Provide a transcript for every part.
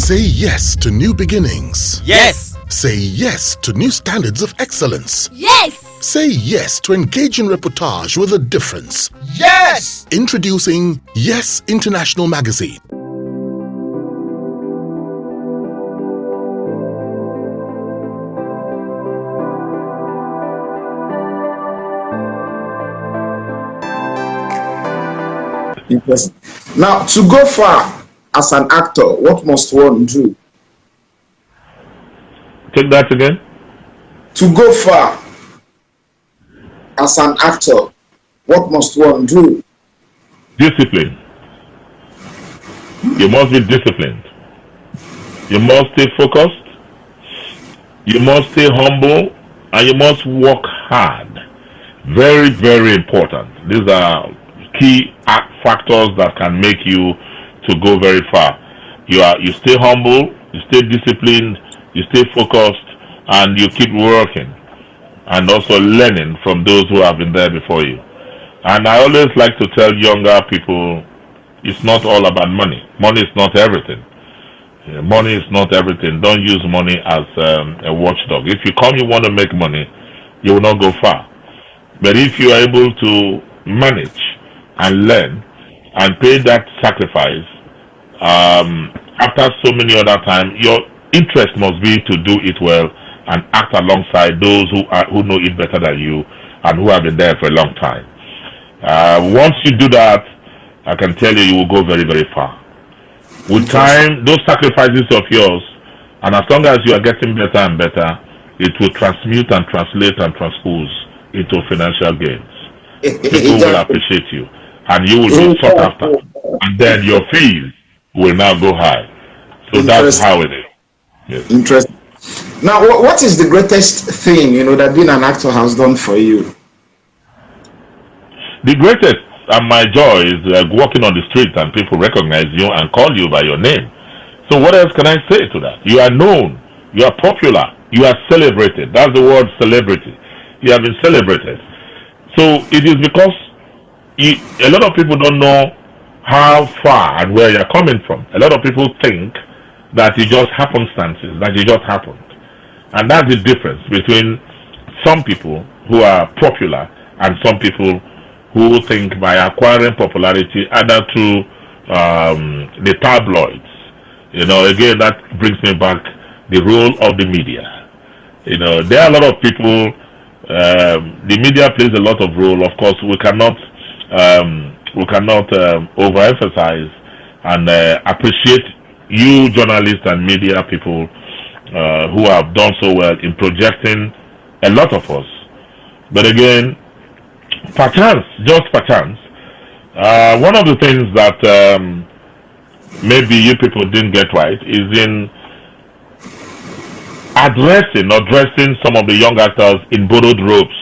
Say yes to new beginnings. Yes. Say yes to new standards of excellence. Yes. Say yes to engaging reportage with a difference. Yes. Introducing Yes International Magazine. Interesting. Now, to go far as an actor, what must one do? Take that again. To go far as an actor, what must one do? Discipline. You must be disciplined. You must stay focused. You must stay humble, and you must work hard. Very, very important. These are key factors that can make you to go very far. You stay humble, you stay disciplined, you stay focused, and you keep working and also learning from those who have been there before you. And I always like to tell younger people, it's not all about money. Money is not everything. Money is not everything. Don't use money as a watchdog. If you come, you want to make money, you will not go far. But if you are able to manage and learn and pay that sacrifice, after so many other times, your interest must be to do it well and act alongside those who know it better than you and who have been there for a long time. Once you do that, I can tell you, you will go very, very far. With time, those sacrifices of yours, and as long as you are getting better and better, it will transmute and translate and transpose into financial gains. People will appreciate you, and you will be sought after, and then your fees will now go high. So that's how it is. Yes. Interesting. Now, what is the greatest thing that being an actor has done for you? The greatest and my joy is walking on the street and people recognize you and call you by your name. So what else can I say to that? You are known, you are popular, you are celebrated. That's the word celebrity. You have been celebrated. So it is because a lot of people don't know how far and where you're coming from. A lot of people think that it just happenstances, that it just happened. And that's the difference between some people who are popular and some people who think by acquiring popularity either through the tabloids. Again, that brings me back the role of the media. There are a lot of people, the media plays a lot of role. Of course, we cannot overemphasize and appreciate you journalists and media people who have done so well in projecting a lot of us. But again, perchance, just perchance, one of the things that maybe you people didn't get right is in addressing or dressing some of the young actors in borrowed robes.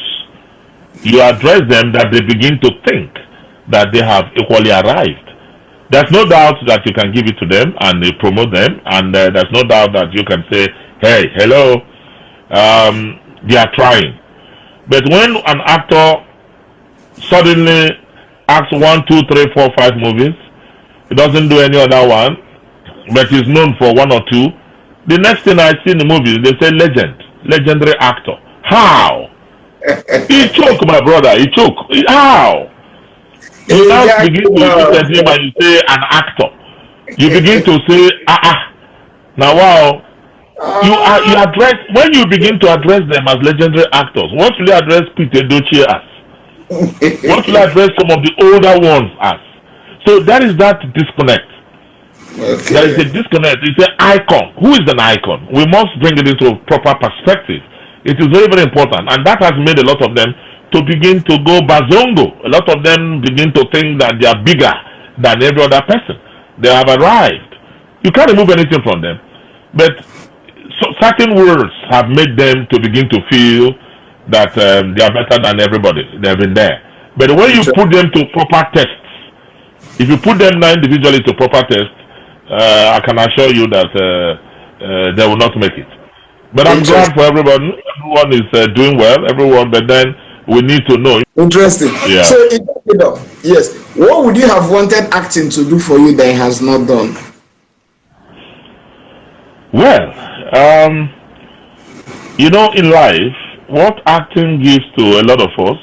You address them that they begin to think that they have equally arrived. There's no doubt that you can give it to them and they promote them, and there's no doubt that you can say, hey, hello, they are trying. But when an actor suddenly acts 1, 2, 3, 4, 5 movies, he doesn't do any other one, but he's known for 1 or 2, the next thing I see in the movies, they say legendary actor. How? He choke, my brother, he choke. How? You now begin to look at him and you say an actor. You begin to say, now wow. You address, when you begin to address them as legendary actors, what will you address Peter Doche as? What will you address some of the older ones as? So that is that disconnect. Okay. There is a disconnect. It's an icon. Who is an icon? We must bring it into a proper perspective. It is very, very important, and that has made a lot of them to begin to go bazongo. A lot of them begin to think that they are bigger than every other person. They have arrived. You can't remove anything from them, but certain words have made them to begin to feel that they are better than everybody. They have been there. But when you put them to proper tests, if you put them now individually to proper tests, I can assure you that they will not make it. But I'm glad for everyone. Everyone is doing well, everyone, but then we need to know. Interesting. Yeah. So, yes, what would you have wanted acting to do for you that it has not done? Well, in life, what acting gives to a lot of us,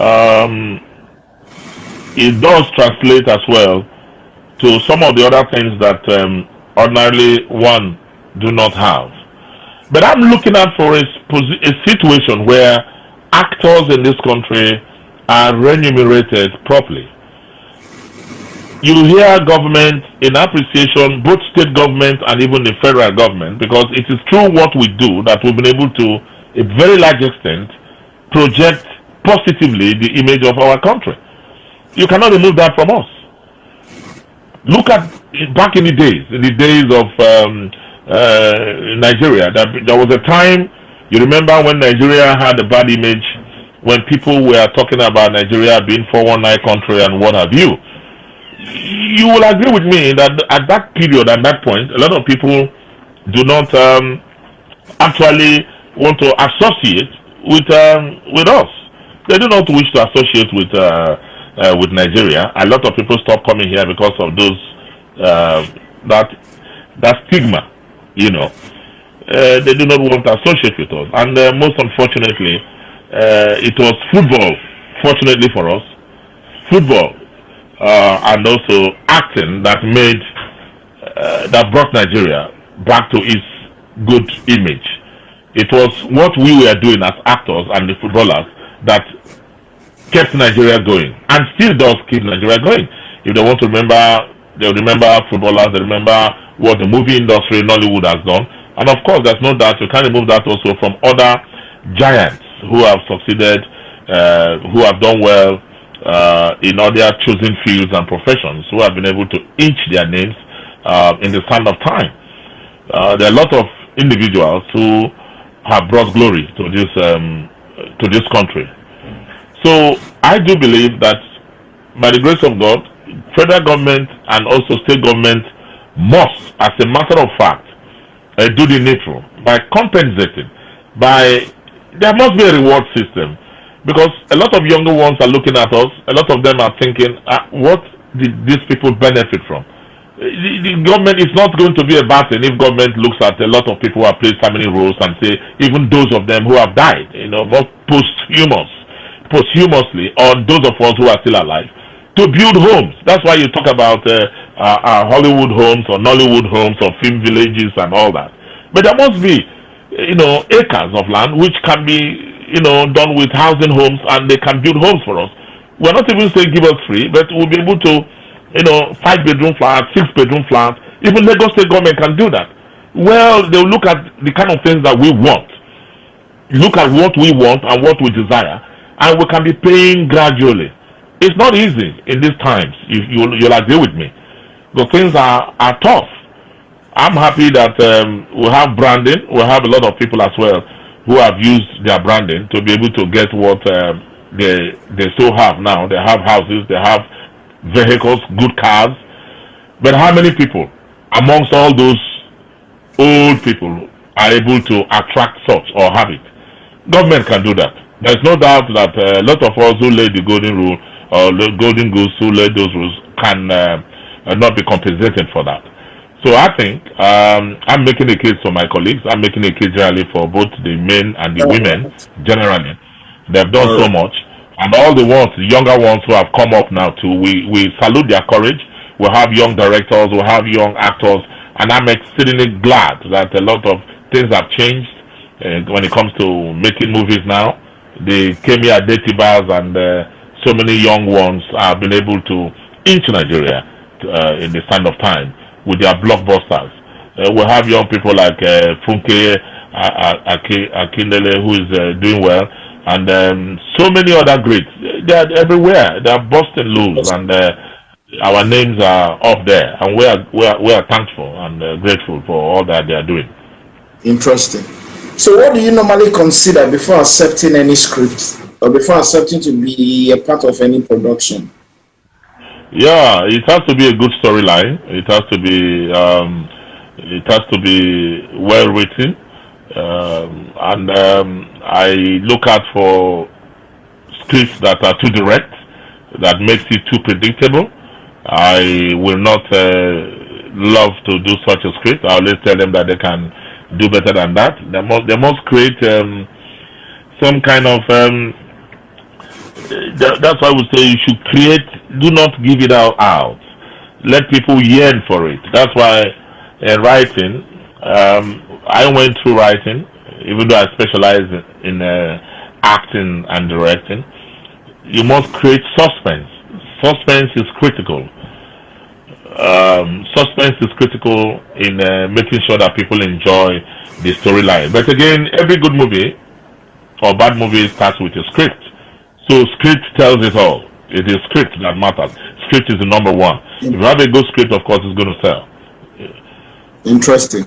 um, it does translate as well to some of the other things that ordinarily one do not have. But I'm looking out for a situation where actors in this country are remunerated properly. You hear government in appreciation, both state government and even the federal government, because it is through what we do that we've been able to, a very large extent, project positively the image of our country. You cannot remove that from us. Look at back in the days of Nigeria. There was a time, you remember when Nigeria had a bad image, when people were talking about Nigeria being 419 country and what have you. You will agree with me that at that period, at that point, a lot of people do not actually want to associate with us. They do not wish to associate with Nigeria. A lot of people stop coming here because of those that stigma. They do not want to associate with us, and most unfortunately, it was football. Fortunately for us, football. And also acting that brought Nigeria back to its good image. It was what we were doing as actors and the footballers that kept Nigeria going, and still does keep Nigeria going. If they want to remember, they'll remember footballers, they remember what the movie industry, Nollywood, has done. And of course, there's no doubt you can't remove that also from other giants who have succeeded, who have done well in other chosen fields and professions, who have been able to inch their names in the sand of time. There are a lot of individuals who have brought glory to this country. So I do believe that by the grace of God, federal government and also state government must, as a matter of fact, do the needful by compensating. There must be a reward system. Because a lot of younger ones are looking at us, a lot of them are thinking, what did these people benefit from? The government is not going to be a bad thing if government looks at a lot of people who have played family roles and say, even those of them who have died, but posthumously, or those of us who are still alive, to build homes. That's why you talk about Hollywood homes or Nollywood homes or film villages and all that. But there must be, acres of land which can be done with housing homes, and they can build homes for us. We're not even saying give us free, but we'll be able to, 5-bedroom flat, 6-bedroom flat. Even Lagos State government can do that. Well, they'll look at the kind of things that we want. Look at what we want and what we desire, and we can be paying gradually. It's not easy in these times. You'll agree with me. The things are tough. I'm happy that we have branding. We have a lot of people as well who have used their branding to be able to get what they still have now. They have houses, they have vehicles, good cars. But how many people amongst all those old people are able to attract such or have it? Government can do that. There's no doubt that a lot of us who laid the golden rule or the golden goose who laid those rules can not be compensated for that. So I think I'm making a case for my colleagues. I'm making a case generally for both the men and the women generally. They've done so much. And all the younger ones who have come up now too, we salute their courage. We have young directors, we have young actors, and I'm exceedingly glad that a lot of things have changed when it comes to making movies now. The Kemi Adetibas and so many young ones have been able to inch Nigeria in the stand of time with their blockbusters. We have young people like Funke Akindele, who is doing well, and so many other greats. They are everywhere. They are busting loose, and our names are up there, and we are thankful and grateful for all that they are doing. Interesting. So what do you normally consider before accepting any script or before accepting to be a part of any production? Yeah, it has to be a good storyline. It has to be well written, and I look out for scripts that are too direct, that makes it too predictable. I will not love to do such a script. I always tell them that they can do better than that. They must create some kind of that's why we say you should create. Do not give it out. Let people yearn for it. That's why writing. I went through writing, even though I specialize in acting and directing. You must create suspense. Suspense is critical. Suspense is critical in making sure that people enjoy the storyline. But again, every good movie or bad movie starts with a script. So script tells it all. It is script that matters. Script is the number one. If you have a good script, of course, it's going to sell. Interesting.